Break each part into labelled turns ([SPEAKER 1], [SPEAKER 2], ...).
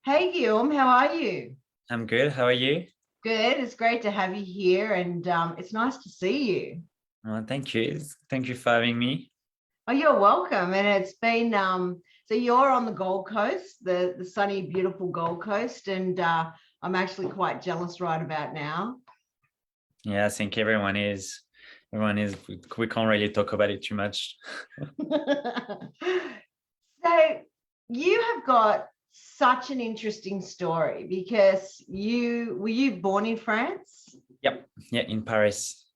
[SPEAKER 1] Hey Guillaume, how are you?
[SPEAKER 2] I'm good. How are you?
[SPEAKER 1] Good. It's great to have you here, and it's nice to see you.
[SPEAKER 2] Thank you. Thank you for having me.
[SPEAKER 1] Oh, you're welcome. And it's been so you're on the Gold Coast, the sunny, beautiful Gold Coast, and I'm actually quite jealous right about now.
[SPEAKER 2] Yeah, I think everyone is. Everyone is. We can't really talk about it too much.
[SPEAKER 1] So you have got such an interesting story because you born in France?
[SPEAKER 2] Yep. Yeah, in Paris.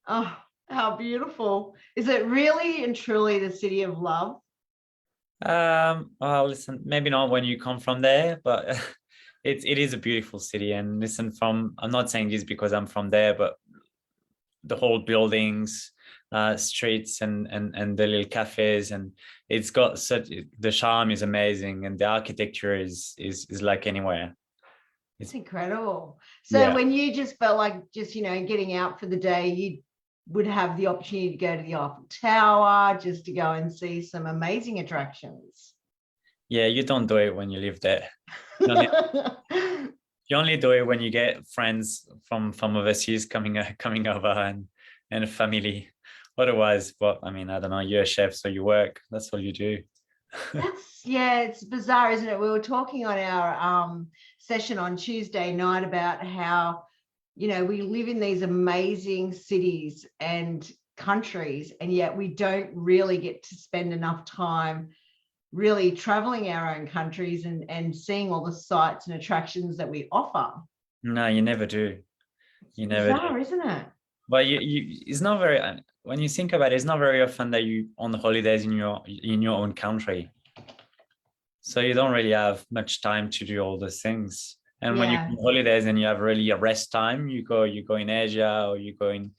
[SPEAKER 1] Oh, how beautiful. Is it really and truly the city of love?
[SPEAKER 2] Well, listen, maybe not when you come from there, but it is a beautiful city. And listen, I'm not saying this because I'm from there, but the whole buildings, streets, and the little cafes, and it's got such the charm is amazing, and the architecture is like anywhere.
[SPEAKER 1] It's
[SPEAKER 2] It's
[SPEAKER 1] incredible. So
[SPEAKER 2] yeah.
[SPEAKER 1] when you just felt like just, getting out for the day, you would have the opportunity to go to the Eiffel Tower just to go and see some amazing attractions.
[SPEAKER 2] Yeah, you don't do it when you live there. You only, you only do it when you get friends from overseas coming over and a family. Otherwise, but I mean, I don't know. You're a chef, so you work. That's all you do.
[SPEAKER 1] Yeah, it's bizarre, isn't it? We were talking on our session on Tuesday night about how, we live in these amazing cities and countries, and yet we don't really get to spend enough time really traveling our own countries and seeing all the sights and attractions that we offer.
[SPEAKER 2] No, you never do.
[SPEAKER 1] It's
[SPEAKER 2] You never do.
[SPEAKER 1] bizarre, isn't it?
[SPEAKER 2] But it's not very. When you think about it, it's not very often that you on the holidays in your own country. So you don't really have much time to do all those things. And when you go
[SPEAKER 1] Yeah.
[SPEAKER 2] on holidays and you have really a rest time, you go in Asia, or you go in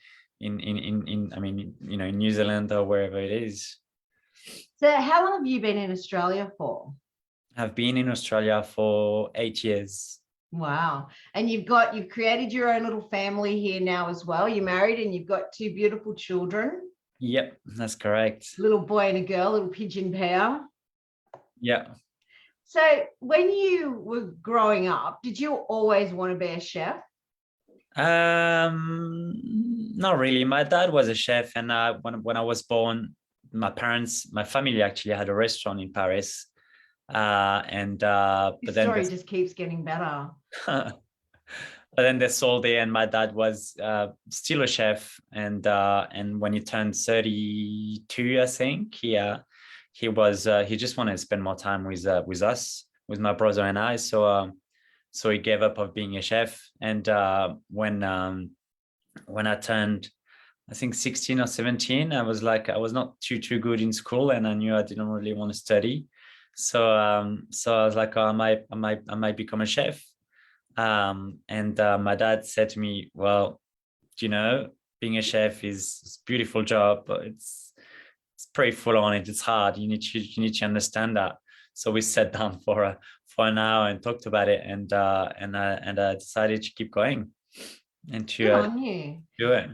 [SPEAKER 2] I mean, in New Zealand or wherever it is.
[SPEAKER 1] So how long have you been in Australia for?
[SPEAKER 2] I've been in Australia for 8 years.
[SPEAKER 1] Wow. And you've created your own little family here now as well. You're married and you've got two beautiful children,
[SPEAKER 2] Yep, that's correct.
[SPEAKER 1] little boy and a girl, little pigeon pair.
[SPEAKER 2] Yeah.
[SPEAKER 1] So when you were growing up, did you always want to be a chef?
[SPEAKER 2] Not really. My dad was a chef, and when I was born, my family actually had a restaurant in Paris. And but
[SPEAKER 1] This
[SPEAKER 2] then
[SPEAKER 1] story just keeps getting better.
[SPEAKER 2] but then they sold it, and my dad was still a chef. And when he turned 32, I think he just wanted to spend more time with us, with my brother and I. So he gave up of being a chef. And when I turned, I think 16 or 17, I was like, I was not too good in school, and I knew I didn't really want to study. So I was like, oh, I might become a chef. And my dad said to me, well, being a chef is a beautiful job, but it's pretty full on. It's hard. You need to understand that. So we sat down for an hour and talked about it, and I decided to keep going and
[SPEAKER 1] Good
[SPEAKER 2] to
[SPEAKER 1] on you.
[SPEAKER 2] do it.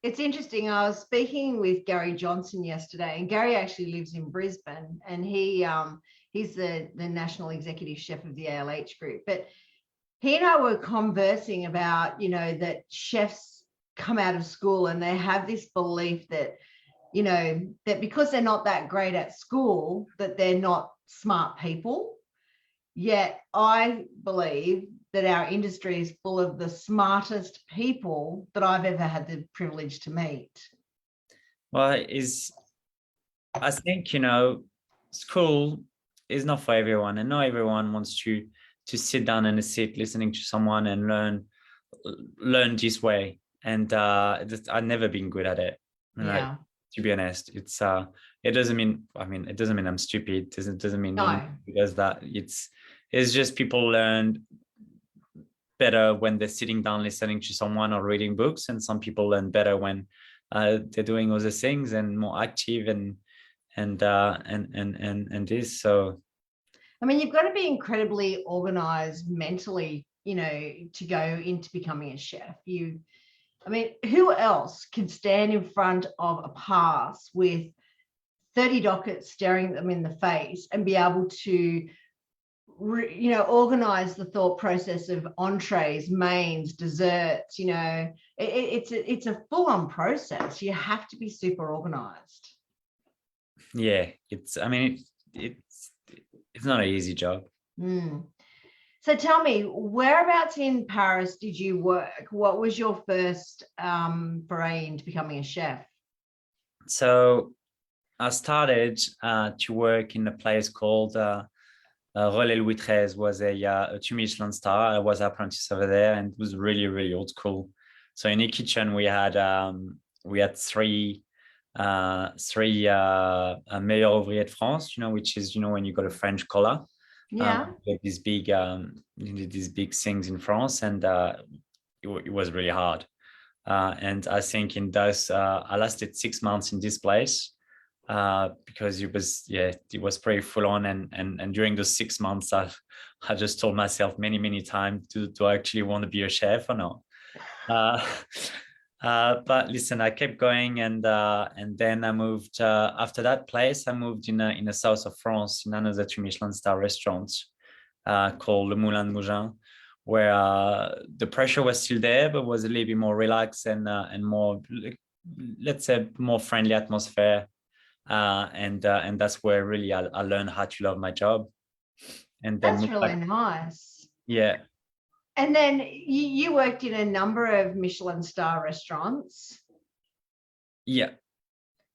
[SPEAKER 1] It's interesting. I was speaking with Gary Johnson yesterday, and Gary actually lives in Brisbane, and he's the national executive chef of the ALH group. But he and I were conversing about, that chefs come out of school and they have this belief that, that because they're not that great at school, that they're not smart people. Yet I believe that our industry is full of the smartest people that I've ever had the privilege to meet.
[SPEAKER 2] Well, I think school is not for everyone, and not everyone wants to sit down in a seat listening to someone and learn this way. And I've never been good at it. And
[SPEAKER 1] Yeah.
[SPEAKER 2] to be honest, it doesn't mean, it doesn't mean I'm stupid. Doesn't mean
[SPEAKER 1] No.
[SPEAKER 2] because that it's just people learn better when they're sitting down listening to someone or reading books, and some people learn better when they're doing other things and more active and this. So
[SPEAKER 1] I mean, you've got to be incredibly organized mentally, to go into becoming a chef. I mean, who else could stand in front of a pass with 30 dockets staring them in the face and be able to organize the thought process of entrees, mains, desserts. It's a full-on process. You have to be super organized.
[SPEAKER 2] Yeah, it's not an easy job.
[SPEAKER 1] So tell me, whereabouts in Paris did you work? What was your first foray into becoming a chef?
[SPEAKER 2] So I started to work in a place called Relais Louis XIII. Was a 2 Michelin star. I was apprentice over there, and it was really, really old school. So in the kitchen we had three meilleurs ouvriers de France, which is when you got a French collar.
[SPEAKER 1] Yeah.
[SPEAKER 2] These big things in France, and it was really hard. And I think I lasted 6 months in this place because it was pretty full on. And during those 6 months, I just told myself many times, do I actually want to be a chef or not? But listen, I kept going, and then I moved after that place. I moved in the south of France in another 2 Michelin star restaurant called Le Moulin de Mougins, where the pressure was still there, but was a little bit more relaxed and more, let's say, more friendly atmosphere. And that's where really I learned how to love my job. And then
[SPEAKER 1] that's really nice.
[SPEAKER 2] Yeah.
[SPEAKER 1] And then you worked in a number of Michelin star restaurants.
[SPEAKER 2] Yeah.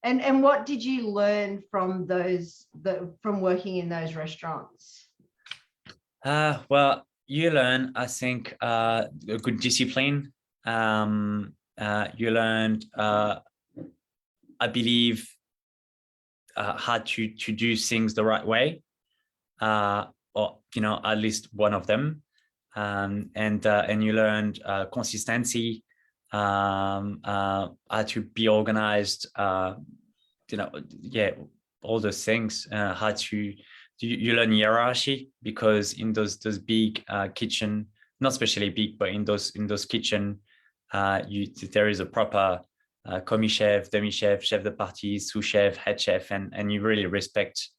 [SPEAKER 1] And what did you learn from from working in those restaurants?
[SPEAKER 2] Well, you learn, I think, a good discipline. You learned, I believe, how to do things the right way, or at least one of them. And you learned consistency, how to be organized, all those things. How to you learn hierarchy, because in those big kitchen, not especially big, but in those kitchen, there is a proper commis chef, demi chef, chef de partie, sous chef, head chef, and you really respect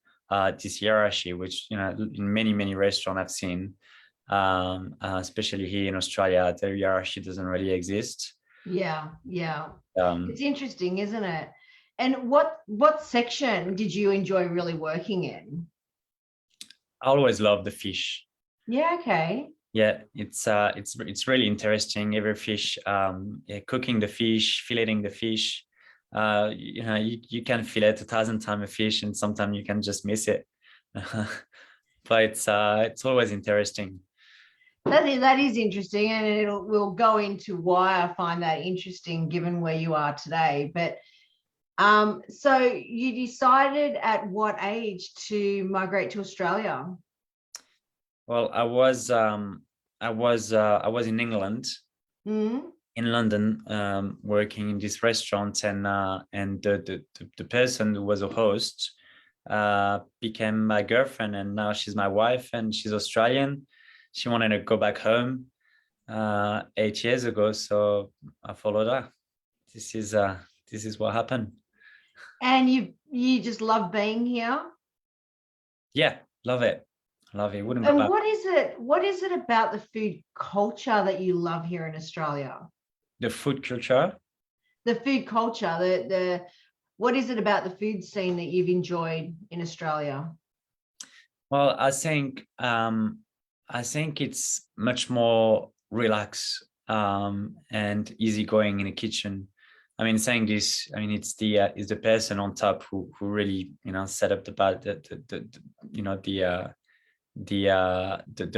[SPEAKER 2] this hierarchy, which in many restaurants I've seen. Especially here in Australia, the hierarchy doesn't really exist.
[SPEAKER 1] Yeah. It's interesting, isn't it? And what section did you enjoy really working in?
[SPEAKER 2] I always love the fish.
[SPEAKER 1] Yeah. Okay.
[SPEAKER 2] Yeah, it's really interesting. Every fish, cooking the fish, filleting the fish. You can fillet 1,000 times a fish, and sometimes you can just miss it. But it's always interesting.
[SPEAKER 1] That is interesting, and we'll go into why I find that interesting given where you are today. But so you decided at what age to migrate to Australia?
[SPEAKER 2] Well, I was in England, in London, working in this restaurant, and the person who was a host became my girlfriend, and now she's my wife, and she's Australian. She wanted to go back home 8 years ago, so I followed her. This is what happened.
[SPEAKER 1] And you just love being here?
[SPEAKER 2] Yeah, love it. Wouldn't
[SPEAKER 1] and
[SPEAKER 2] go back.
[SPEAKER 1] What is it about the food culture that you love here in Australia?
[SPEAKER 2] The food culture?
[SPEAKER 1] The food culture, the what is it about the food scene that you've enjoyed in Australia?
[SPEAKER 2] Well, I think it's much more relaxed and easygoing in the kitchen. I mean, saying this, I mean, it's the person on top who really set up the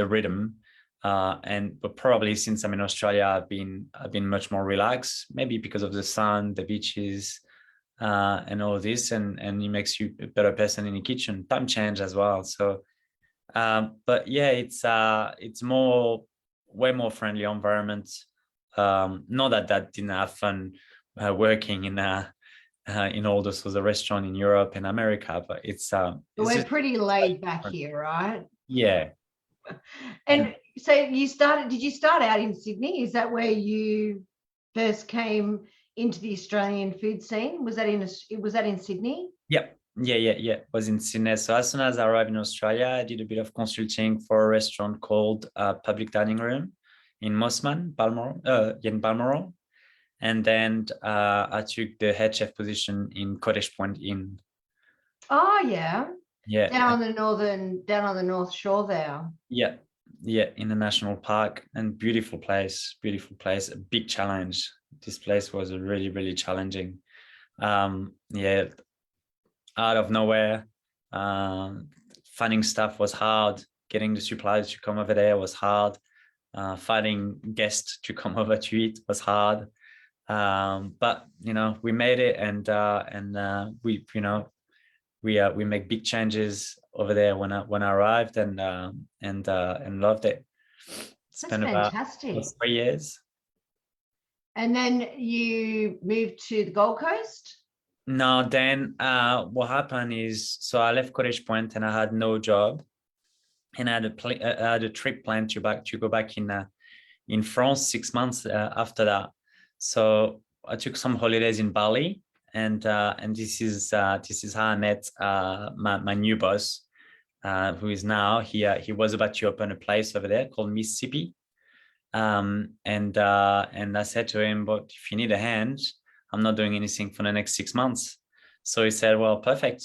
[SPEAKER 2] rhythm, but probably since I'm in Australia, I've been much more relaxed, maybe because of the sun, the beaches, and all of this, and it makes you a better person in the kitchen. Time change as well, so. But yeah, it's way more friendly environment. Not that didn't have fun working in all those sorts of restaurants in Europe and America, but
[SPEAKER 1] we're pretty laid back here, right?
[SPEAKER 2] Yeah.
[SPEAKER 1] And so did you start out in Sydney? Is that where you first came into the Australian food scene? Was that in Sydney?
[SPEAKER 2] Yep. Yeah. Was in Sydney. So as soon as I arrived in Australia, I did a bit of consulting for a restaurant called Public Dining Room in Mossman, Balmoral, in Balmoral. And then I took the head chef position in Cottage Point Inn.
[SPEAKER 1] Oh yeah.
[SPEAKER 2] Yeah.
[SPEAKER 1] Down on the North Shore there.
[SPEAKER 2] Yeah. Yeah. In the national park, and beautiful place, a big challenge. This place was really, really challenging. Yeah. Out of nowhere, finding stuff was hard. Getting the suppliers to come over there was hard. Finding guests to come over to eat was hard. But we made it, and we make big changes over there when I arrived, and loved it.
[SPEAKER 1] That's
[SPEAKER 2] Spent about
[SPEAKER 1] fantastic.
[SPEAKER 2] 3 years.
[SPEAKER 1] And then you moved to the Gold Coast?
[SPEAKER 2] No, then what happened is, so I left Cottage Point and I had no job, and I had a trip planned to go back in France 6 months after that. So I took some holidays in Bali, and this is how I met my new boss, who is now he was about to open a place over there called Mississippi, and I said to him, "But if you need a hand, I'm not doing anything for the next 6 months." So he said, "Well, perfect,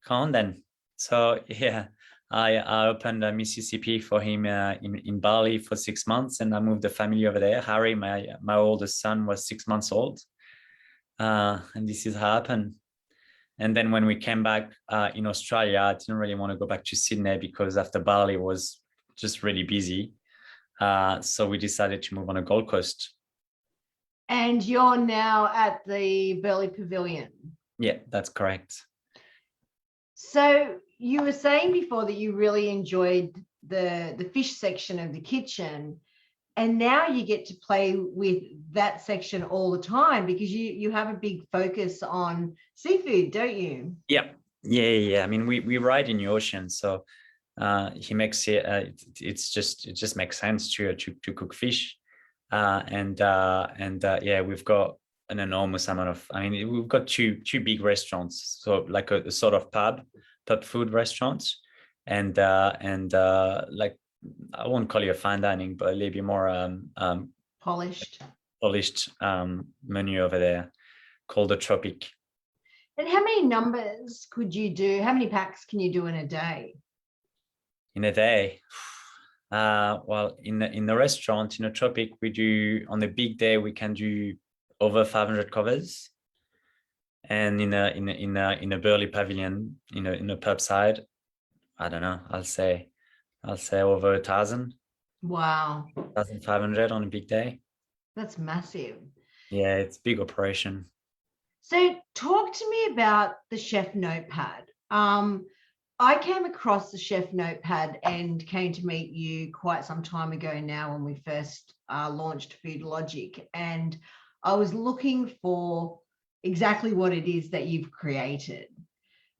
[SPEAKER 2] come on then." So yeah, I opened a Mississippi for him in Bali for 6 months, and I moved the family over there. Harry, my oldest son, was 6 months old, and this is how it happened. And then when we came back in Australia, I didn't really want to go back to Sydney because after Bali was just really busy. So we decided to move on the Gold Coast.
[SPEAKER 1] And you're now at the Burleigh Pavilion.
[SPEAKER 2] Yeah, that's correct.
[SPEAKER 1] So you were saying before that you really enjoyed the fish section of the kitchen, and now you get to play with that section all the time because you have a big focus on seafood, don't you?
[SPEAKER 2] Yeah. I mean, we ride in the ocean, so he makes it. It just makes sense to cook fish, and yeah, we've got an enormous amount of. I mean, we've got two big restaurants, so like a sort of pub food restaurants, and like, I won't call it a fine dining, but a little bit more
[SPEAKER 1] Polished
[SPEAKER 2] menu over there called the Tropic.
[SPEAKER 1] And how many numbers could you do? How many packs can you do in a day?
[SPEAKER 2] In a day, well, in the restaurant in the Tropic, we do, on a big day we can do over 500 covers, and in a Burleigh Pavilion, in a pub side, I don't know, I'll say over 1,000.
[SPEAKER 1] Wow,
[SPEAKER 2] 1,500 on a big day.
[SPEAKER 1] That's massive.
[SPEAKER 2] Yeah, it's a big operation.
[SPEAKER 1] So talk to me about the Chef Notepad. I came across the Chef Notepad and came to meet you quite some time ago now when we first launched Food Logic, and I was looking for exactly what it is that you've created.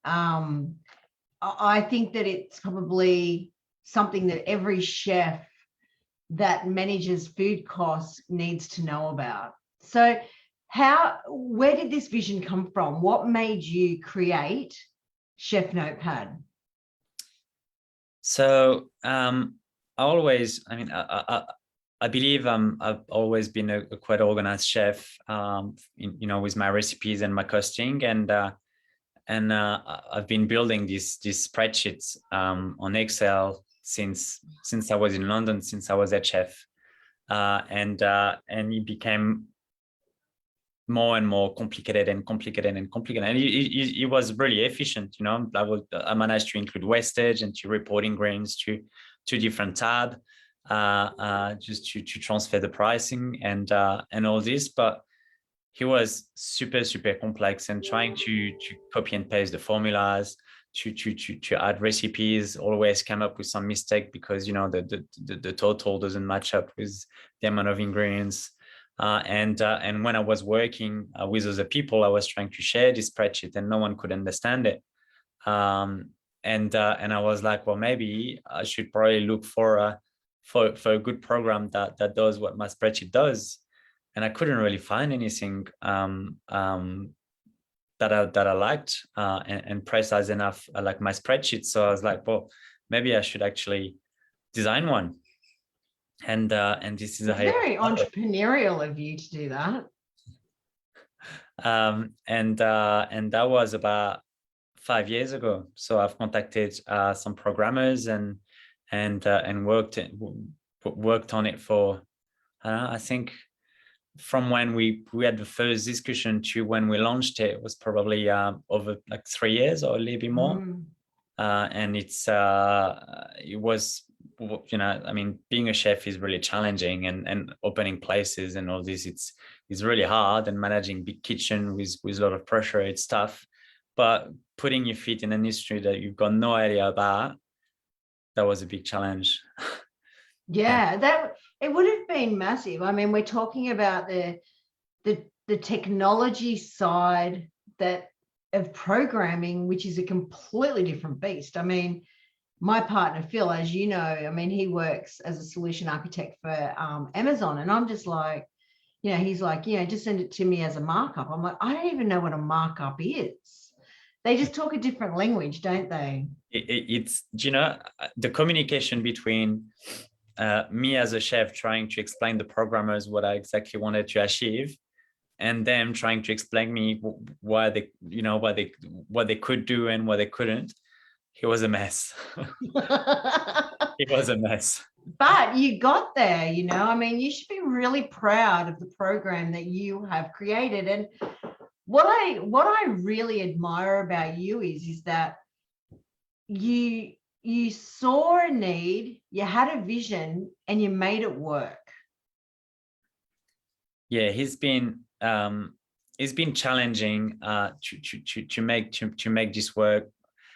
[SPEAKER 1] I think that it's probably something that every chef that manages food costs needs to know about. So where did this vision come from? What made you create Chef Notepad?
[SPEAKER 2] So I believe I've always been a quite organized chef, with my recipes and my costing, and I've been building these spreadsheets on Excel since I was in London, since I was a chef, and it became more and more complicated, and it was really efficient. I managed to include wastage and to report ingredients to different tab, just to transfer the pricing and all this, but he was super complex, and trying to copy and paste the formulas, to add recipes, always come up with some mistake because the total doesn't match up with the amount of ingredients. And when I was working with other people, I was trying to share this spreadsheet and no one could understand it. And I was like, well, maybe I should probably look for a good program that does what my spreadsheet does. And I couldn't really find anything that I liked, and precise enough, like my spreadsheet. So I was like, well, maybe I should actually design one. And this is
[SPEAKER 1] It's very entrepreneurial of you to do that.
[SPEAKER 2] And that was about 5 years ago. So I've contacted some programmers and worked on it for, I think from when we had the first discussion to when we launched it was probably over like 3 years or a little bit more. And it was, you know, I mean, being a chef is really challenging, and opening places and all this, it's really hard, and managing big kitchen with a lot of pressure, it's tough. But putting your feet in an industry that you've got no idea about, that was a big challenge.
[SPEAKER 1] Yeah, that it would have been massive. I mean, we're talking about the technology side of programming, which is a completely different beast. I mean, my partner Phil, as you know, I mean, he works as a solution architect for Amazon, and I'm just like, you know, he's like, you know, just send it to me as a markup. I'm like, I don't even know what a markup is. They just talk a different language, don't they?
[SPEAKER 2] It's, you know, the communication between me as a chef trying to explain the programmers what I exactly wanted to achieve, and them trying to explain me why they, you know, what they could do and what they couldn't. It was a mess. It was a mess.
[SPEAKER 1] But you got there, you know. I mean, you should be really proud of the program that you have created. And what I really admire about you is that you saw a need, you had a vision, and you made it work.
[SPEAKER 2] Yeah, he's been challenging to make this work.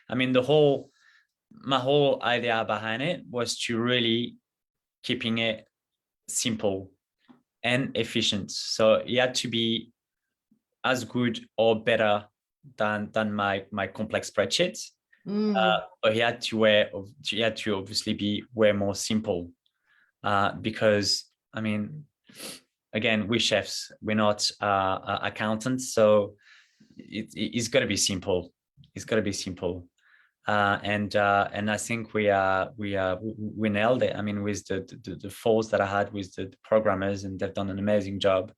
[SPEAKER 2] I mean, my whole idea behind it was to really keeping it simple and efficient. So it had to be as good or better than my complex spreadsheets. But he had to obviously be way more simple, because I mean, again, we're chefs, we're not accountants, so it's got to be simple. It's got to be simple. And I think we nailed it. I mean, with the falls that I had with the programmers, and they've done an amazing job.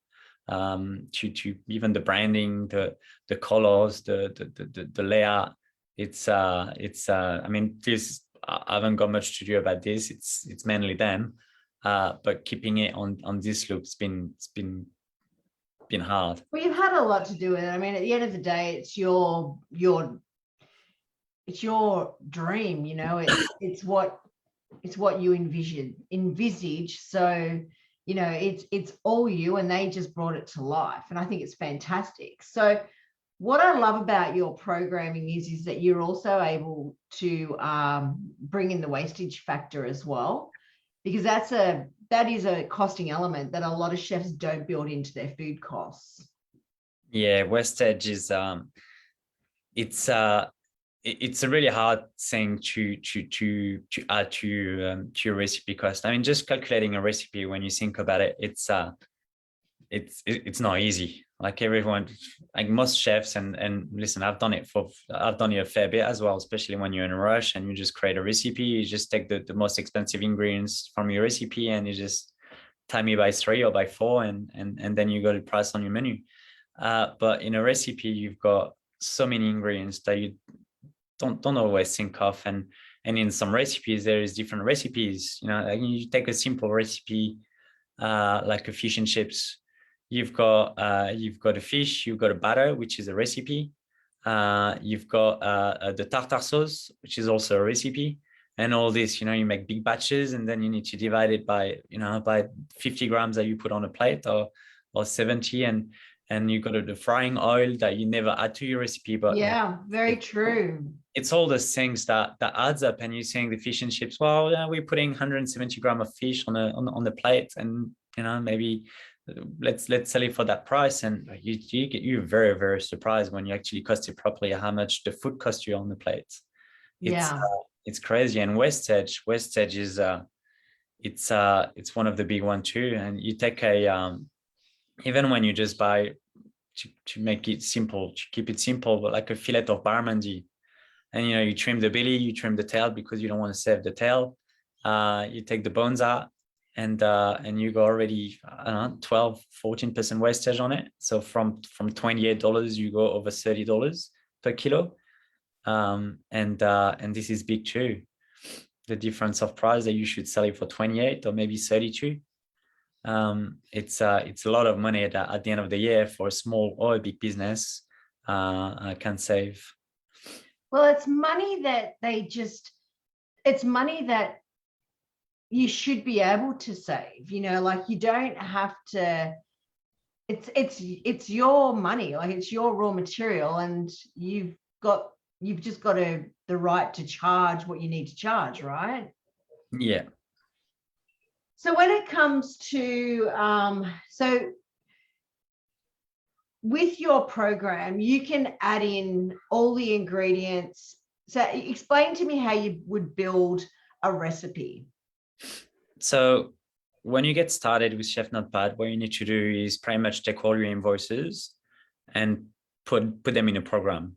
[SPEAKER 2] To even the branding, the colors, the layout. It's I mean, this, I haven't got much to do about this. It's mainly them. But keeping it on this loop, it's been hard.
[SPEAKER 1] Well, you've had a lot to do with it. I mean, at the end of the day, it's your dream, you know. It's what you envisage. So, you know, it's all you, and they just brought it to life, and I think it's fantastic. So what I love about your programming is that you're also able to bring in the wastage factor as well, because that is a costing element that a lot of chefs don't build into their food costs.
[SPEAKER 2] Yeah, wastage is it's a really hard thing to add to your recipe cost. I mean, just calculating a recipe, when you think about it, it's not easy. Like everyone, like most chefs, and listen, I've done it a fair bit as well, especially when you're in a rush and you just create a recipe. You just take the most expensive ingredients from your recipe, and you just time it by 3 or by 4, and then you got a price on your menu. But in a recipe, you've got so many ingredients that you don't always think of, and in some recipes there is different recipes. You know, like you take a simple recipe like a fish and chips. You've got a fish, you've got a batter, which is a recipe. You've got the tartare sauce, which is also a recipe, and all this. You know, you make big batches, and then you need to divide it by 50 grams that you put on a plate, or 70, and you got the frying oil that you never add to your recipe. But
[SPEAKER 1] yeah, very true.
[SPEAKER 2] It's all those things that adds up, and you're saying the fish and chips. Well, we're putting 170 grams of fish on the plate, and maybe let's sell it for that price. And you're very, very surprised when you actually cost it properly how much the food costs you on the plate. It's crazy. And wastage is it's one of the big one too. And you take even when you just buy to make it simple, to keep it simple, but like a fillet of barramundi. And you trim the belly, you trim the tail because you don't want to save the tail. You take the bones out, and you go already, I don't know, 12, 14% wastage on it. So from $28, you go over $30 per kilo. And this is big too. The difference of price that you should sell it for 28 or maybe 32. It's a lot of money that at the end of the year for a small or a big business can save.
[SPEAKER 1] Well, it's money that it's money that you should be able to save, like you don't have to, it's your money, like it's your raw material, and you've just got the right to charge what you need to charge, right?
[SPEAKER 2] Yeah.
[SPEAKER 1] So when it comes to, so with your program, you can add in all the ingredients. So explain to me how you would build a recipe.
[SPEAKER 2] So when you get started with Chef Notepad, what you need to do is pretty much take all your invoices and put them in a program.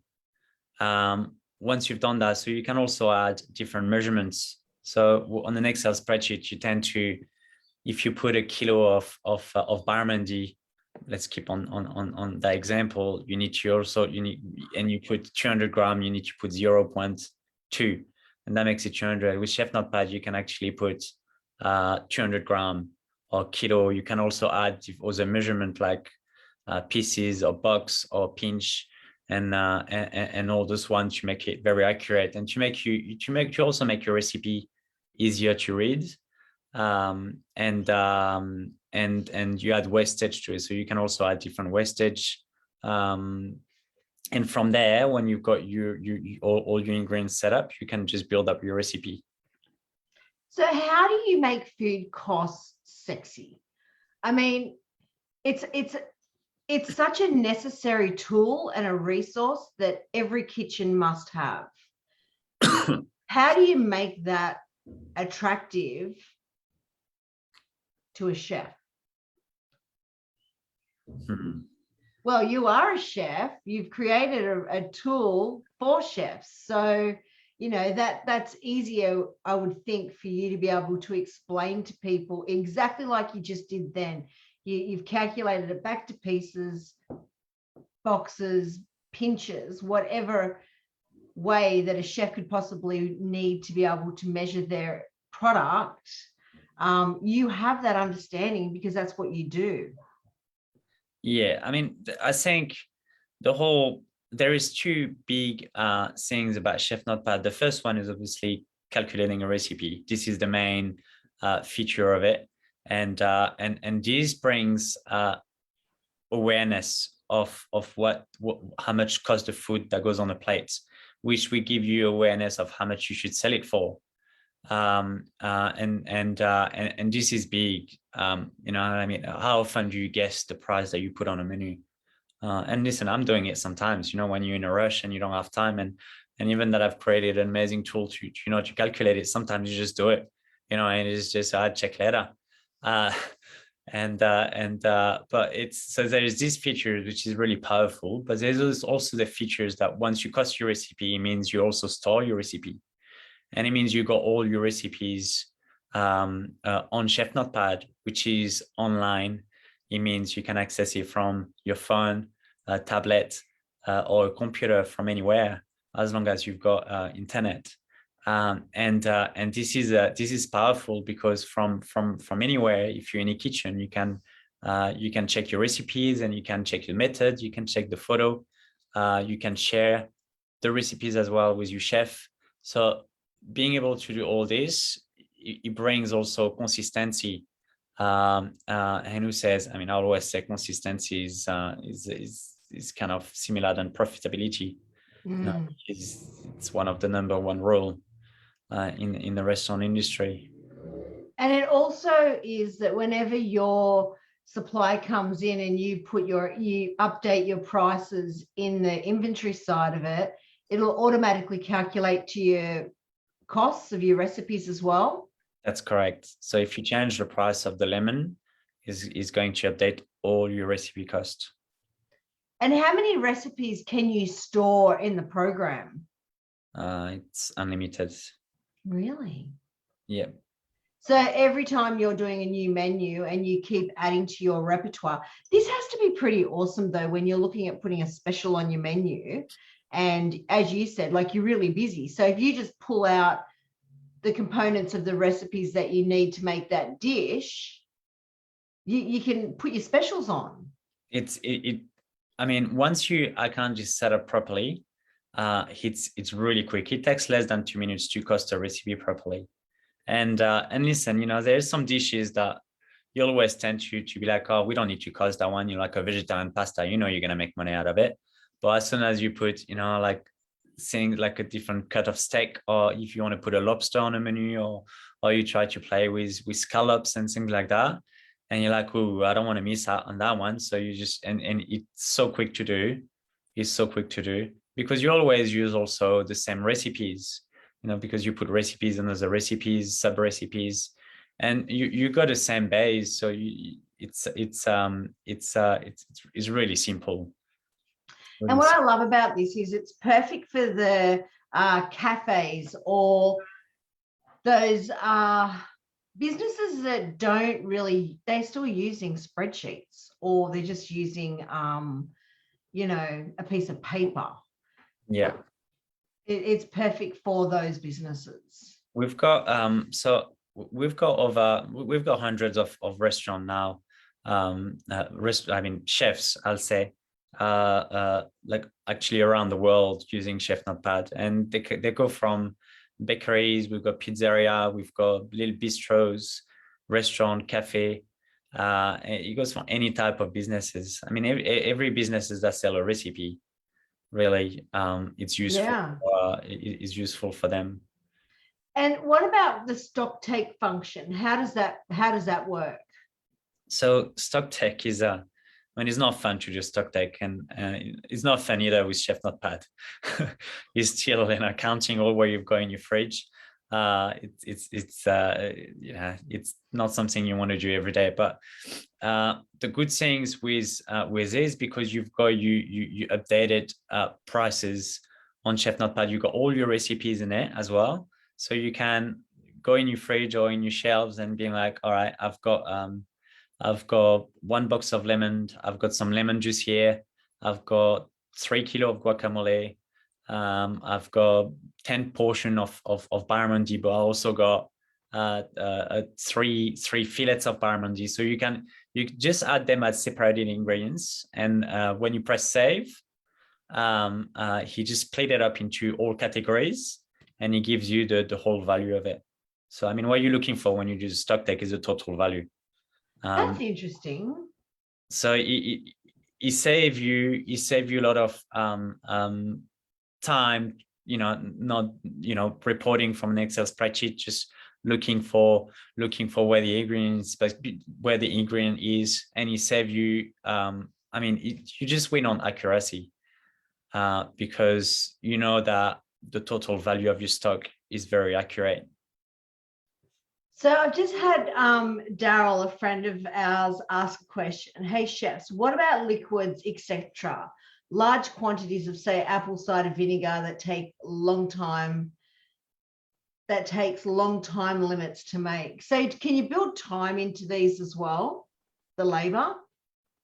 [SPEAKER 2] Once you've done that, so you can also add different measurements. So on an Excel spreadsheet, you tend to, if you put a kilo of barramundi, let's keep on that example, you put 200 grams, you need to put 0.2, and that makes it 200. With Chef Notepad, you can actually put 200 grams or kilo. You can also add other measurement like pieces or box or pinch, and all those ones to make it very accurate, and to also make your recipe easier to read. And you add wastage to it, so you can also add different wastage. And from there, when you've got all your ingredients set up, you can just build up your recipe.
[SPEAKER 1] So how do you make food costs sexy? I mean, it's such a necessary tool and a resource that every kitchen must have. How do you make that attractive to a chef?
[SPEAKER 2] Mm-hmm.
[SPEAKER 1] Well, you are a chef. You've created a tool for chefs. So, that's easier, I would think, for you to be able to explain to people exactly like you just did then. You've calculated it back to pieces, boxes, pinches, whatever way that a chef could possibly need to be able to measure their product. You have that understanding because that's what you do.
[SPEAKER 2] Yeah, I mean, I think there is two big things about Chef Notepad. The first one is obviously calculating a recipe. This is the main feature of it, and this brings awareness of how much costs the food that goes on the plate, which will give you awareness of how much you should sell it for. And this is big. I mean, how often do you guess the price that you put on a menu? And listen, I'm doing it sometimes, when you're in a rush and you don't have time, and even that I've created an amazing tool to calculate it. Sometimes you just do it, and it's just check later. But there is this feature which is really powerful, but there's also the features that once you cost your recipe, it means you also store your recipe. And it means you got all your recipes on Chef Notepad, which is online. It means you can access it from your phone, tablet, or a computer from anywhere, as long as you've got internet. And this is powerful because from anywhere, if you're in a kitchen, you can check your recipes, and you can check your method, you can check the photo, you can share the recipes as well with your chef. So being able to do all this, it brings also consistency. And who says, I mean, I always say consistency is kind of similar than profitability. It's one of the number one rule in the restaurant industry.
[SPEAKER 1] And it also is that whenever your supply comes in and you update your prices in the inventory side of it, it'll automatically calculate to your costs of your recipes as well.
[SPEAKER 2] That's correct. So if you change the price of the lemon, is going to update all your recipe costs.
[SPEAKER 1] And how many recipes can you store in the program?
[SPEAKER 2] It's unlimited.
[SPEAKER 1] Really?
[SPEAKER 2] Yeah.
[SPEAKER 1] So every time you're doing a new menu and you keep adding to your repertoire, this has to be pretty awesome though, when you're looking at putting a special on your menu. And as you said, like, you're really busy. So if you just pull out the components of the recipes that you need to make that dish, you can put your specials on.
[SPEAKER 2] I mean, once I can't just set up properly, it's really quick. It takes less than 2 minutes to cost a recipe properly. And listen, there's some dishes that you always tend to be like, oh, we don't need to cost that one. Like a vegetarian pasta, you're gonna make money out of it. But as soon as you put, like things like a different cut of steak, or if you want to put a lobster on a menu, or you try to play with scallops and things like that, and you're like, oh, I don't want to miss out on that one. So you just and it's so quick to do. It's so quick to do because you always use also the same recipes. Because you put recipes and other recipes, sub recipes, and you got the same base. So it's really simple.
[SPEAKER 1] And what I love about this is it's perfect for the cafes or those businesses that don't really, they're still using spreadsheets, or they're just using, a piece of paper.
[SPEAKER 2] Yeah.
[SPEAKER 1] It's perfect for those businesses.
[SPEAKER 2] We've got we've got hundreds of restaurants now. Chefs, I'll say, like actually around the world using Chef Notepad, and they go from bakeries. We've got pizzeria, we've got little bistros, restaurant, cafe. It goes from any type of businesses. I mean, every businesses that sell a recipe, really, it's useful.
[SPEAKER 1] Yeah.
[SPEAKER 2] Is useful for them.
[SPEAKER 1] And what about the Stocktake function? How does that work?
[SPEAKER 2] So Stocktake is it's not fun to do Stocktake, and it's not fun either with Chef Notepad. It's still counting all where you've got in your fridge. It's not something you want to do every day. But the good things with this, because you've got you updated prices on Chef Notepad, you got all your recipes in it as well, so you can go in your fridge or in your shelves and being like, all right, I've got 1 box of lemon. I've got some lemon juice here. I've got 3 kilos of guacamole. I've got 10 portion of barramundi, but I also got three fillets of barramundi. So you just add them as separated ingredients, and when you press save, he just split it up into all categories, and he gives you the whole value of it. So I mean, what you're looking for when you do Stocktake is the total value.
[SPEAKER 1] That's interesting.
[SPEAKER 2] So he save you a lot of time, not reporting from an Excel spreadsheet, just looking for where the ingredient is, and he save you. You just win on accuracy, because you know that the total value of your stock is very accurate.
[SPEAKER 1] So I've just had Daryl, a friend of ours, ask a question. Hey chefs, what about liquids, etc.? Large quantities of, say, apple cider vinegar that takes long time limits to make. So can you build time into these as well? The labor?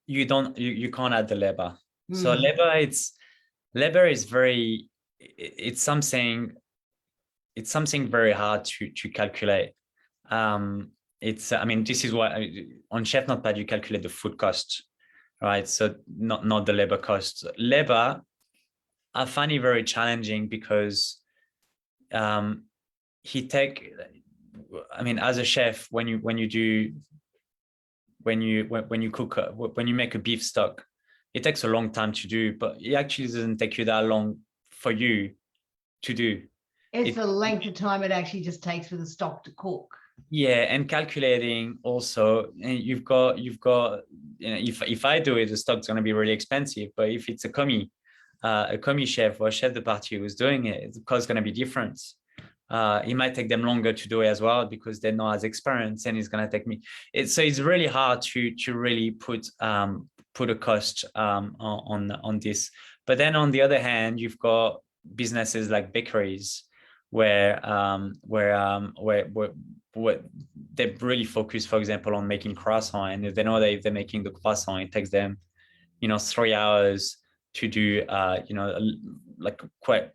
[SPEAKER 1] You
[SPEAKER 2] can't add the labor. So labor is very, it's something very hard to calculate. This is why on Chef Notepad you calculate the food cost, right? So not the labor cost. Labor, I find it very challenging because as a chef, when you cook, when you make a beef stock, it takes a long time to do, but it actually doesn't take you that long for you to do.
[SPEAKER 1] It's the length of time it actually just takes for the stock to cook.
[SPEAKER 2] Yeah, and calculating also, and you've got if I do it, the stock's going to be really expensive. But if it's a commis chef or a chef de partie who's doing it, the cost is going to be different. It might take them longer to do it as well because they're not as experienced, and it's going to take me. So it's really hard to really put put a cost on this. But then on the other hand, you've got businesses like bakeries where they really focus, for example, on making croissant, and if they know that if they're making the croissant, it takes them 3 hours to do like quite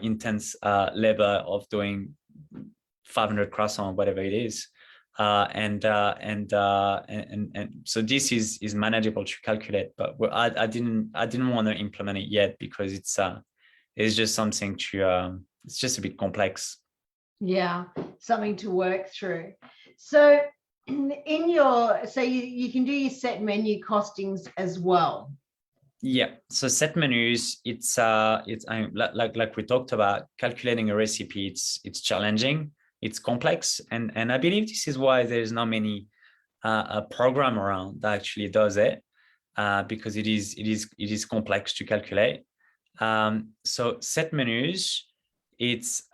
[SPEAKER 2] intense labor of doing 500 croissant, whatever it is. And so this is manageable to calculate, but I didn't want to implement it yet because it's just something to it's just a bit complex.
[SPEAKER 1] Yeah, something to work through. So in your, so you can do your set menu costings as well.
[SPEAKER 2] Yeah, so set menus, it's like we talked about, calculating a recipe, it's challenging, it's complex, and I believe this is why there's not many a program around that actually does it, because it is complex to calculate. So set menus, it's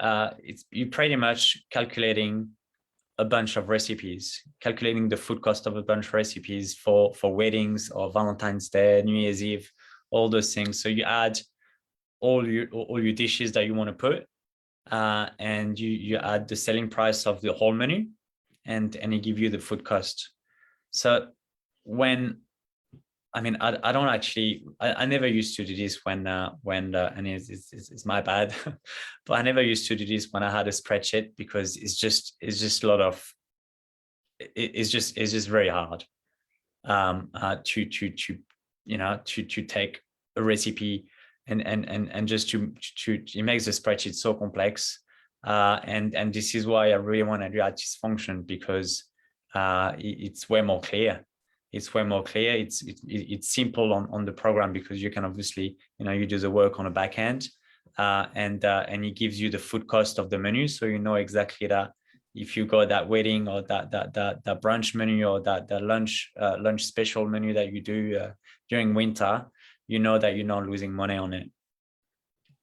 [SPEAKER 2] you pretty much calculating a bunch of recipes, calculating the food cost of a bunch of recipes for weddings or Valentine's Day, New Year's Eve, all those things. So you add all your dishes that you want to put, and you add the selling price of the whole menu, and it give you the food cost. So I don't actually, I never used to do this when and it's my bad, but I never used to do this when I had a spreadsheet, because it's just a lot of, it's just very hard to take a recipe and just to it makes the spreadsheet so complex, and this is why I really want to do this function, because it's way more clear. It's way more clear. It's simple on the program, because you can obviously, you do the work on the back end, and it gives you the food cost of the menu, so you know exactly that if you got that wedding or that brunch menu or that lunch special menu that you do during winter, you know that you're not losing money on it.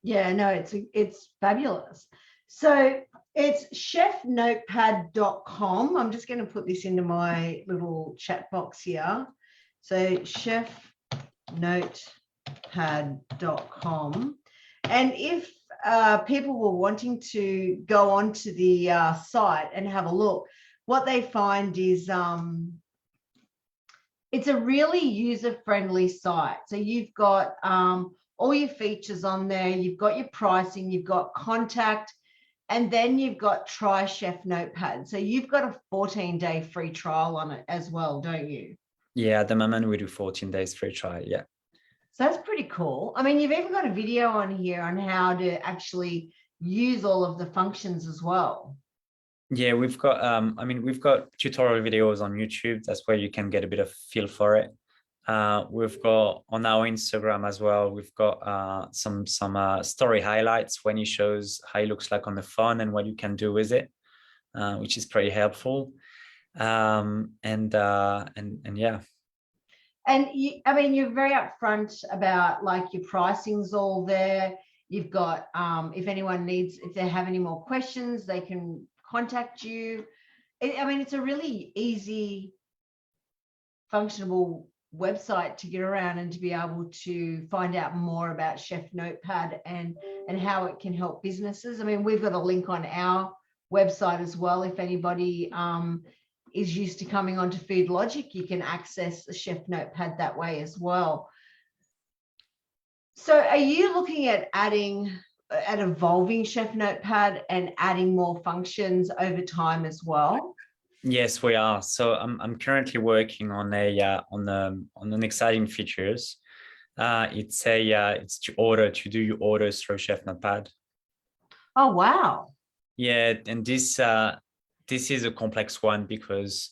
[SPEAKER 1] Yeah, no, it's fabulous. So it's chefnotepad.com. I'm just going to put this into my little chat box here. So chefnotepad.com. And if people were wanting to go onto the site and have a look, what they find is it's a really user-friendly site. So you've got all your features on there. You've got your pricing, you've got contact, and then you've got try Chef Notepad. So you've got a 14-day free trial on it as well, don't you?
[SPEAKER 2] Yeah, at the moment we do 14 days free trial. Yeah.
[SPEAKER 1] So that's pretty cool. I mean, you've even got a video on here on how to actually use all of the functions as well.
[SPEAKER 2] Yeah, we've got we've got tutorial videos on YouTube. That's where you can get a bit of feel for it. We've got on our Instagram as well, we've got some story highlights when it shows how it looks like on the phone and what you can do with it, which is pretty helpful. And yeah.
[SPEAKER 1] And you're very upfront about like your pricing's all there. You've got, if anyone needs, if they have any more questions, they can contact you. It's a really easy, functionable website to get around and to be able to find out more about Chef Notepad and how it can help businesses. We've got a link on our website as well. If anybody is used to coming onto Food Logic, you can access the Chef Notepad that way as well. So are you looking at evolving Chef Notepad and adding more functions over time as well?
[SPEAKER 2] Yes, we are. So I'm currently working on an exciting features. It's to do your orders through Chef Notepad.
[SPEAKER 1] Oh wow!
[SPEAKER 2] Yeah, and this is a complex one because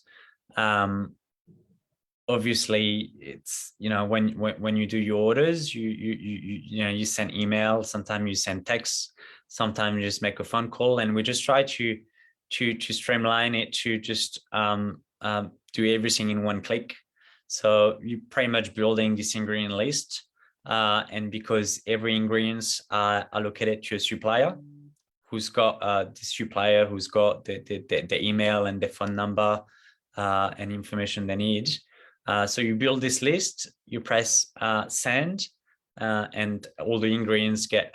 [SPEAKER 2] obviously it's when you do your orders, you send email, sometimes you send text, sometimes you just make a phone call, and we just try to streamline it to just do everything in one click. So you're pretty much building this ingredient list, and because every ingredients are allocated to a supplier who's got the email and the phone number and information they need, So you build this list, you press send, and all the ingredients get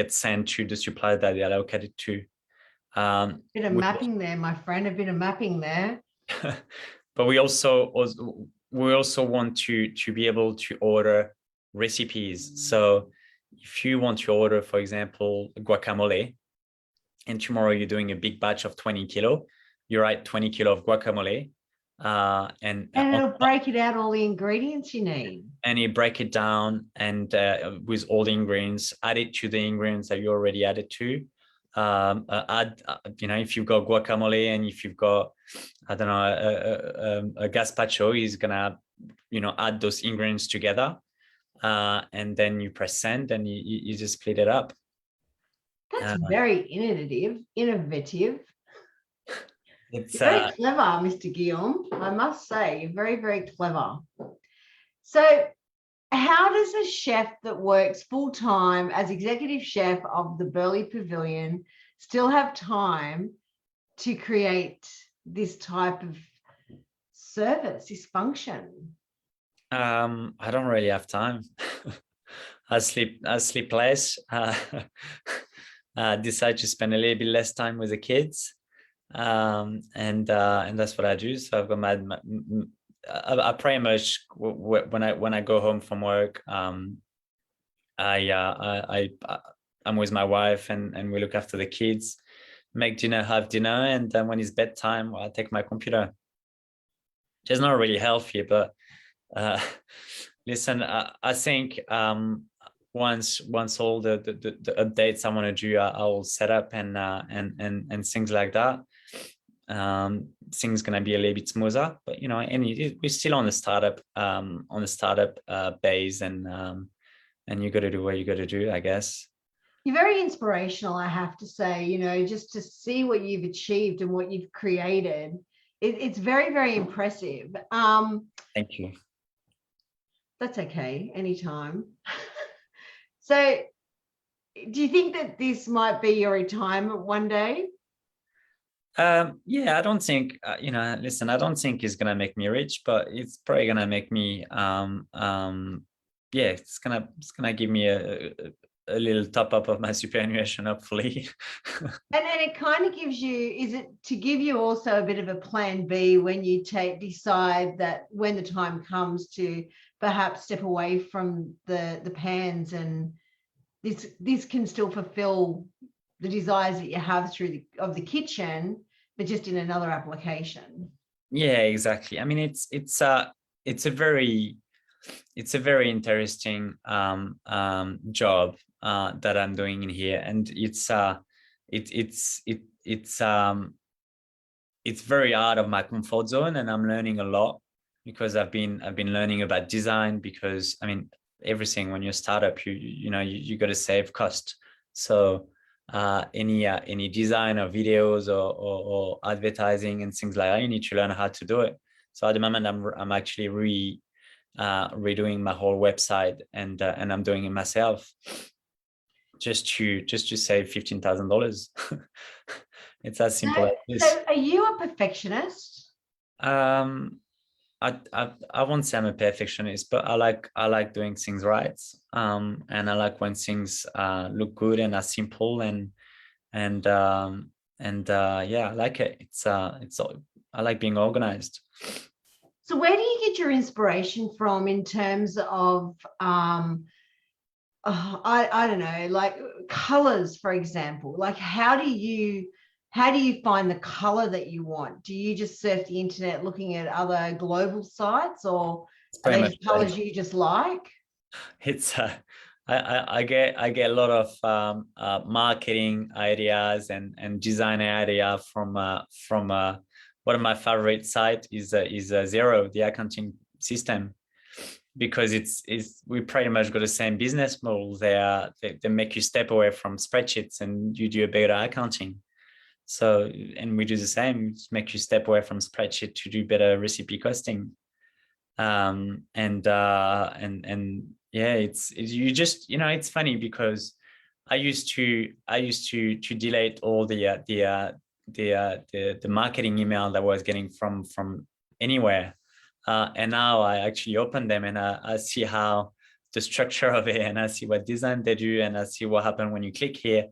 [SPEAKER 2] sent to the supplier that they're allocated to.
[SPEAKER 1] Bit of mapping there, my friend, a bit of mapping there.
[SPEAKER 2] But we also want to be able to order recipes. So if you want to order, for example, guacamole, and tomorrow you're doing a big batch of 20 kilo, you write 20 kilo of guacamole, and
[SPEAKER 1] it'll break it out all the ingredients you need.
[SPEAKER 2] And you break it down, and with all the ingredients, add it to the ingredients that you already added to. Add, if you've got guacamole and if you've got, I don't know, a gazpacho, he's gonna, add those ingredients together, and then you press send, and you just split it up.
[SPEAKER 1] That's very innovative.
[SPEAKER 2] It's
[SPEAKER 1] you're very clever, Mr. Guillaume. I must say, you're very, very clever. So how does a chef that works full-time as executive chef of the Burleigh Pavilion still have time to create this type of service, this function?
[SPEAKER 2] I don't really have time. I sleep less. Decide to spend a little bit less time with the kids, and that's what I do. So I've got I pretty much, when I go home from work, I'm with my wife, and we look after the kids, make dinner, have dinner, and then when it's bedtime, I take my computer. It's not really healthy, but listen, I think once all the updates I want to do, I'll set up and things like that. Things gonna be a little bit smoother, but we're still on the startup base, and you got to do what you got to do, I guess.
[SPEAKER 1] You're very inspirational, I have to say. Just to see what you've achieved and what you've created, it's very, very impressive.
[SPEAKER 2] Thank you.
[SPEAKER 1] That's okay, anytime. So do you think that this might be your retirement one day?
[SPEAKER 2] Yeah, I don't think, listen, I don't think it's gonna make me rich, but it's probably gonna make me, yeah, it's gonna give me a little top up of my superannuation, hopefully.
[SPEAKER 1] And it kind of gives you, is it to give you also a bit of a plan B when you decide that when the time comes to perhaps step away from the pans, and this can still fulfill the desires that you have through the kitchen, but just in another application?
[SPEAKER 2] Yeah, exactly. I mean, it's a very interesting job that I'm doing in here, and it's very out of my comfort zone, and I'm learning a lot, because I've been learning about design, because I mean, everything, when you're a startup, you got to save cost. So any design or videos or advertising and things like that, you need to learn how to do it. So at the moment, I'm actually redoing my whole website, and I'm doing it myself, just to save $15,000. It's as simple as this.
[SPEAKER 1] So are you a perfectionist?
[SPEAKER 2] I won't say I'm a perfectionist, but I like doing things right, and I like when things look good and are simple, and yeah, I like it. I like being organized.
[SPEAKER 1] So where do you get your inspiration from in terms of I don't know, like colors, for example? Like how do you find the color that you want? Do you just surf the internet looking at other global sites, or are they colors you just like?
[SPEAKER 2] It's I get a lot of marketing ideas and design idea from one of my favorite sites is Xero, the accounting system, because we pretty much got the same business model. They make you step away from spreadsheets and you do a better accounting. So, and we do the same, make you step away from spreadsheet to do better recipe costing. And yeah, it's you just, it's funny, because I used to delete all the marketing email that I was getting from anywhere. And now I actually open them and I see how the structure of it, and I see what design they do, and I see what happened when you click here.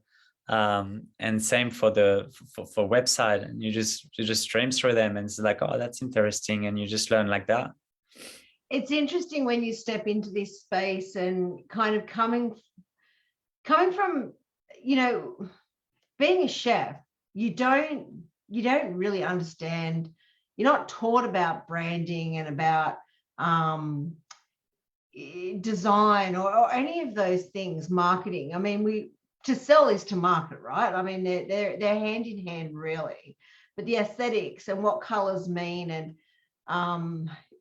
[SPEAKER 2] And same for the for website, and you just stream through them, and it's like, oh, that's interesting, and you just learn like that.
[SPEAKER 1] It's interesting when you step into this space and kind of coming from, you know, being a chef, you don't really understand. You're not taught about branding and about design or any of those things, marketing. I mean, to sell is to market, right? I mean, they're hand in hand, really. But the aesthetics and what colors mean, and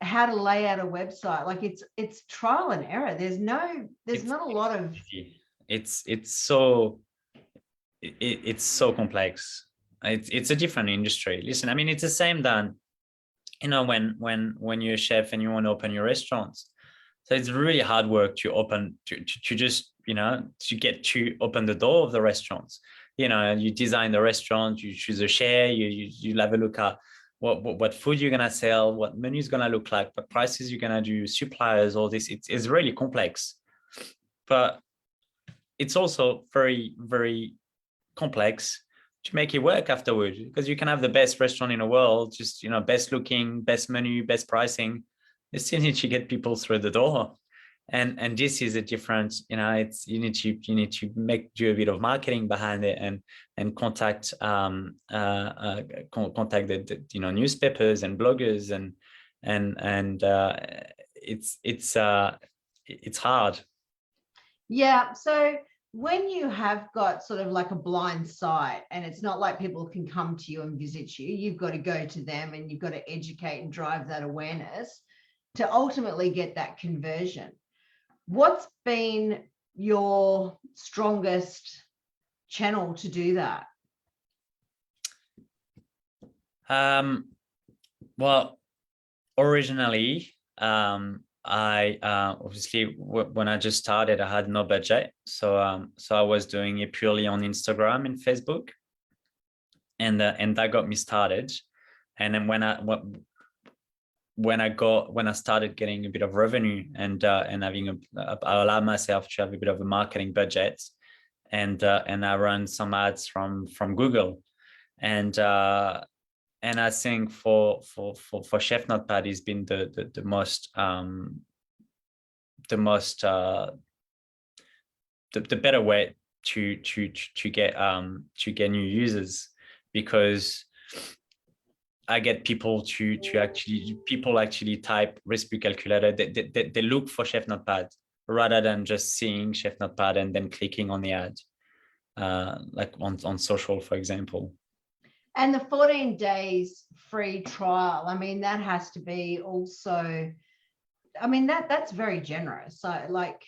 [SPEAKER 1] how to lay out a website, like it's trial and error. There's not a lot of.
[SPEAKER 2] It's so complex. It's a different industry. Listen, I mean, it's the same than, you know, when you're a chef and you want to open your restaurants. So it's really hard work to open to just, you know, to get to open the door of the restaurants. You know, you design the restaurant, you choose a share, you have a look at what food you're gonna sell, what menu is gonna look like, what prices you're gonna do, suppliers, all this. It's really complex, but it's also very, very complex to make it work afterwards, because you can have the best restaurant in the world, just, you know, best looking, best menu, best pricing. You still need to get people through the door. And this is a different, you know, it's you need to do a bit of marketing behind it, and contact contact the you know, newspapers and bloggers, and it's hard.
[SPEAKER 1] Yeah. So when you have got sort of like a blind site, and it's not like people can come to you and visit you, you've got to go to them and you've got to educate and drive that awareness to ultimately get that conversion. What's been your strongest channel to do that?
[SPEAKER 2] Well, originally, I obviously when I just started, I had no budget, so I was doing it purely on Instagram and Facebook, and that got me started. And then when I started getting a bit of revenue, and having I allowed myself to have a bit of a marketing budget, and I run some ads from Google, and I think for Chef Notepad, has been the better way to get new users, because I get people to actually type recipe calculator. They look for Chef Notepad rather than just seeing Chef Notepad and then clicking on the ad, like on social, for example.
[SPEAKER 1] And the 14 days free trial, I mean, that has to be also, I mean, that's very generous. So, like,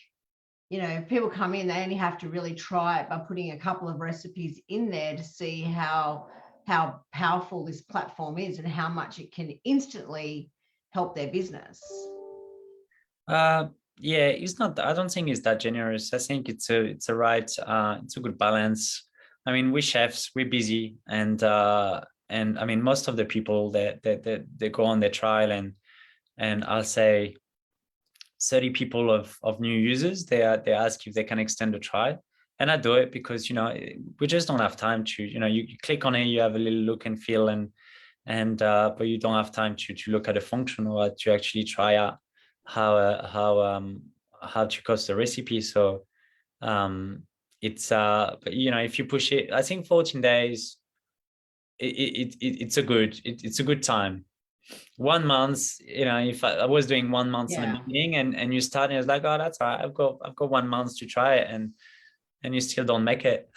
[SPEAKER 1] you know, if people come in, they only have to really try it by putting a couple of recipes in there to see how powerful this platform is and how much it can instantly help their business.
[SPEAKER 2] Yeah, it's not. I don't think it's that generous. I think it's a good balance. I mean, we chefs, we're busy, and I mean, most of the people that they go on their trial, and I'll say 30 people of new users, they ask if they can extend the trial, and I do it because, you know, we just don't have time to, you know, you click on it, you have a little look and feel, but you don't have time to look at the function or to actually try out how to cost the recipe. So it's but, you know, if you push it, I think 14 days, it's a good time. 1 month, you know, if I was doing 1 month in the beginning, and you start, and it's like, oh, that's all right, I've got 1 month to try it, and you still don't make it.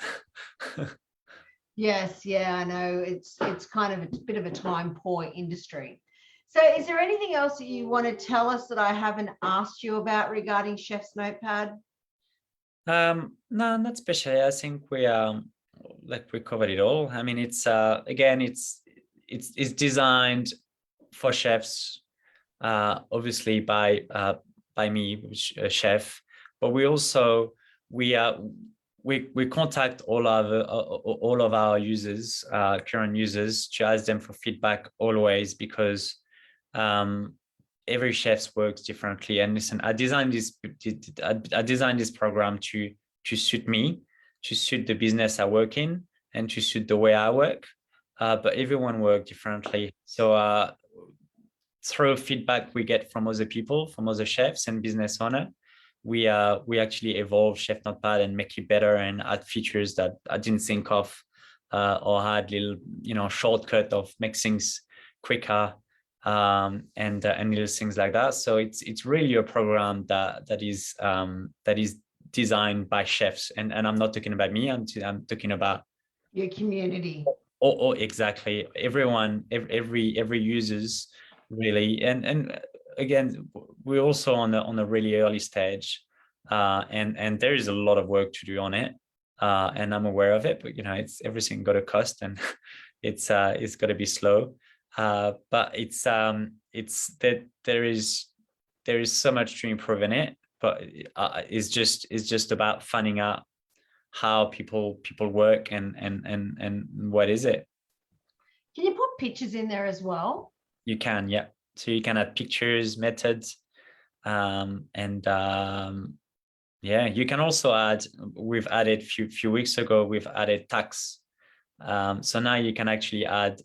[SPEAKER 1] Yes, yeah, I know. It's kind of a bit of a time poor industry. So is there anything else that you want to tell us that I haven't asked you about regarding Chef's Notepad?
[SPEAKER 2] No, not especially. I think we covered it all. I mean, it's again, it's designed for chefs, obviously by me, which a chef, but we also we contact all of our users, current users, to ask them for feedback always, because every chef works differently. And listen, I designed this program to suit me, to suit the business I work in, and to suit the way I work. But everyone works differently. So through feedback we get from other people, from other chefs and business owners, we actually evolve Chef Notepad and make it better and add features that I didn't think of, or had little shortcut of make things quicker, and little things like that. So it's really a program that is designed by chefs, and I'm not talking about me. I'm talking about
[SPEAKER 1] your community.
[SPEAKER 2] Oh, exactly. Everyone, every users really, and again, we're also on a really early stage, and there is a lot of work to do on it, and I'm aware of it. But it's everything got a cost, and it's got to be slow. But it's that there is so much to improve in it. But it's just about finding out how people work and what is it.
[SPEAKER 1] Can you put pictures in there as well?
[SPEAKER 2] You can, yeah. So you can add pictures, methods, yeah, you can also add. We've added few weeks ago. We've added tax. So now you can actually add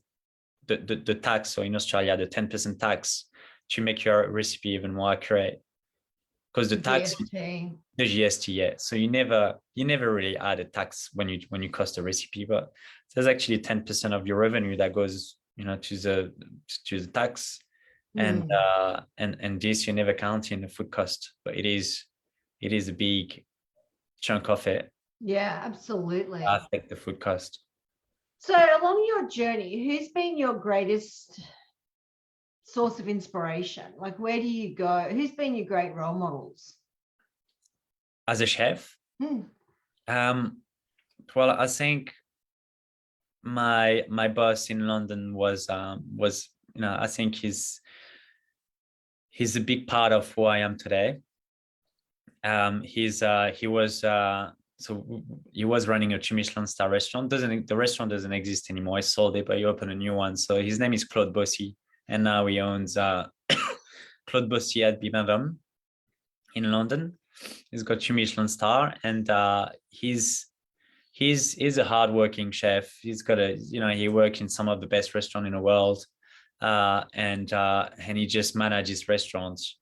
[SPEAKER 2] the tax. So in Australia, the 10% tax to make your recipe even more accurate. Because the tax,
[SPEAKER 1] GST.
[SPEAKER 2] the GST, yeah. So you never really add a tax when you cost a recipe, but there's actually 10% of your revenue that goes, to the tax, and this you never count in the food cost, but it is a big chunk of it.
[SPEAKER 1] Yeah, absolutely.
[SPEAKER 2] Affect the food cost.
[SPEAKER 1] So along your journey, who's been your greatest source of inspiration? Like, where do you go? Who's been your great role models
[SPEAKER 2] as a chef? Well, I think my boss in London was I think he's a big part of who I am today. He was running a 2 Michelin star restaurant. The restaurant doesn't exist anymore. I sold it, but he opened a new one. So his name is Claude Bossy, and now he owns Claude Bossy at Birmingham in London. He's got 2 Michelin star, and he's a hardworking chef. He's got he works in some of the best restaurants in the world, and he just manages restaurants.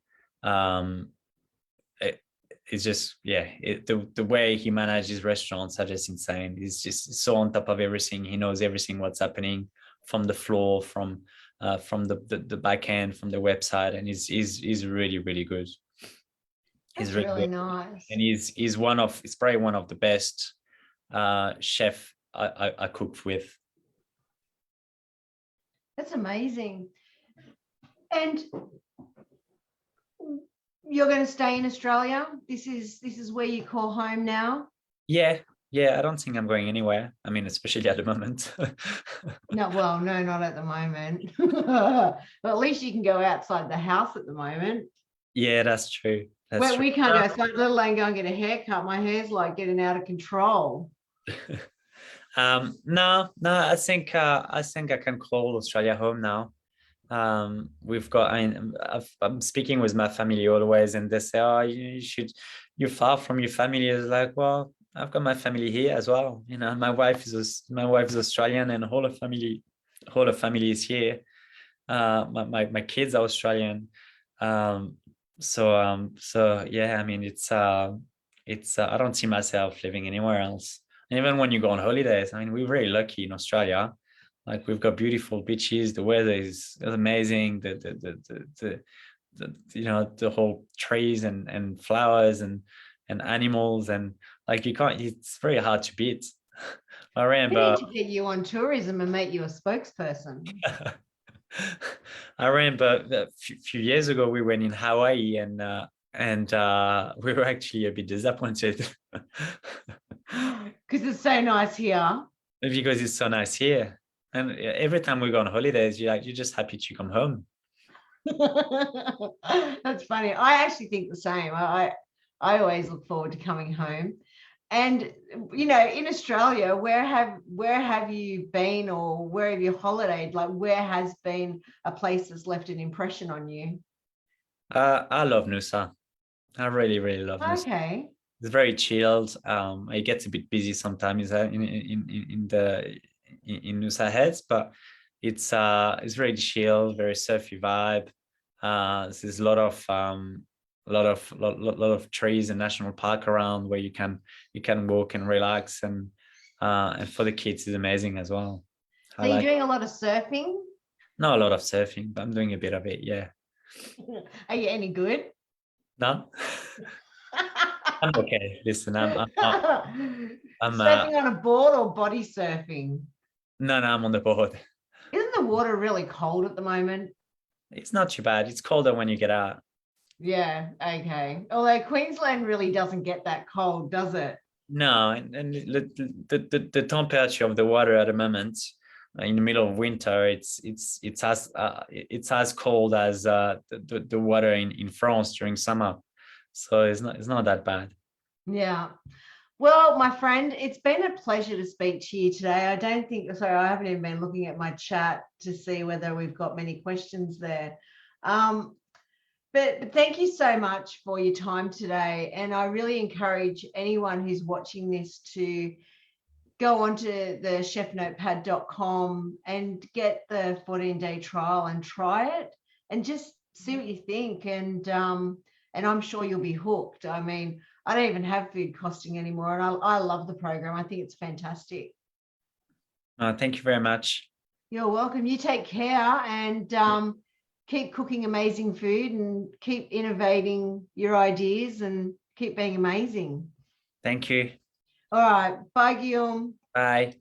[SPEAKER 2] It's just the way he manages restaurants are just insane. He's just so on top of everything. He knows everything what's happening from the floor, from the back end, from the website, and he's really, really good.
[SPEAKER 1] That's really nice.
[SPEAKER 2] And he's probably one of the best chef I cooked with.
[SPEAKER 1] That's amazing. And you're going to stay in Australia? This is where you call home now?
[SPEAKER 2] Yeah, I don't think I'm going anywhere. I mean, especially at the moment.
[SPEAKER 1] No, not at the moment. But at least you can go outside the house at the moment.
[SPEAKER 2] Yeah, that's true.
[SPEAKER 1] We can't go outside, let alone go and get a haircut. My hair's like getting out of control.
[SPEAKER 2] No, I think I can call Australia home now. I'm speaking with my family always, and they say, "Oh, you're far from your family." It's like, well, I've got my family here as well. My wife is Australian, and whole of family is here. My kids are Australian. So yeah, I mean, it's I don't see myself living anywhere else. And even when you go on holidays, I mean, we're very lucky in Australia. Like, we've got beautiful beaches, the weather is amazing, the whole trees and flowers and animals, and like, it's very hard to beat. I remember
[SPEAKER 1] we need to get you on tourism and make you a spokesperson.
[SPEAKER 2] I remember a few years ago we went in Hawaii, and we were actually a bit disappointed.
[SPEAKER 1] Because it's so nice here.
[SPEAKER 2] Because it's so nice here. And every time we go on holidays, you're just happy to come home.
[SPEAKER 1] That's funny. I actually think the same. I always look forward to coming home. And in Australia, where have you been, or where have you holidayed? Like, where has been a place that's left an impression on you?
[SPEAKER 2] I love Nusa. I really, really love Nusa.
[SPEAKER 1] Okay.
[SPEAKER 2] It's very chilled. It gets a bit busy sometimes in Nusa Heads, but it's very chill, very surfy vibe. There's a lot of trees and national park around where you can walk and relax, and for the kids is amazing as well.
[SPEAKER 1] So you're doing a lot of surfing?
[SPEAKER 2] Not a lot of surfing, but I'm doing a bit of it. Yeah.
[SPEAKER 1] Are you any good?
[SPEAKER 2] No. I'm okay. Listen, I'm
[SPEAKER 1] surfing on a board or body surfing?
[SPEAKER 2] No, I'm on the board.
[SPEAKER 1] Isn't the water really cold at the moment?
[SPEAKER 2] It's not too bad. It's colder when you get out.
[SPEAKER 1] Yeah, okay. Although Queensland really doesn't get that cold, does it?
[SPEAKER 2] No, and the temperature of the water at the moment, in the middle of winter, it's as cold as the water in France during summer. So it's not that bad.
[SPEAKER 1] Yeah. Well, my friend, it's been a pleasure to speak to you today. I don't think, sorry, I haven't even been looking at my chat to see whether we've got many questions there. But thank you so much for your time today. And I really encourage anyone who's watching this to go onto the chefnotepad.com and get the 14-day trial and try it and just see what you think. And I'm sure you'll be hooked. I mean, I don't even have food costing anymore. And I love the program. I think it's fantastic.
[SPEAKER 2] Thank you very much.
[SPEAKER 1] You're welcome. You take care and keep cooking amazing food and keep innovating your ideas and keep being amazing.
[SPEAKER 2] Thank you.
[SPEAKER 1] All right. Bye, Guillaume.
[SPEAKER 2] Bye.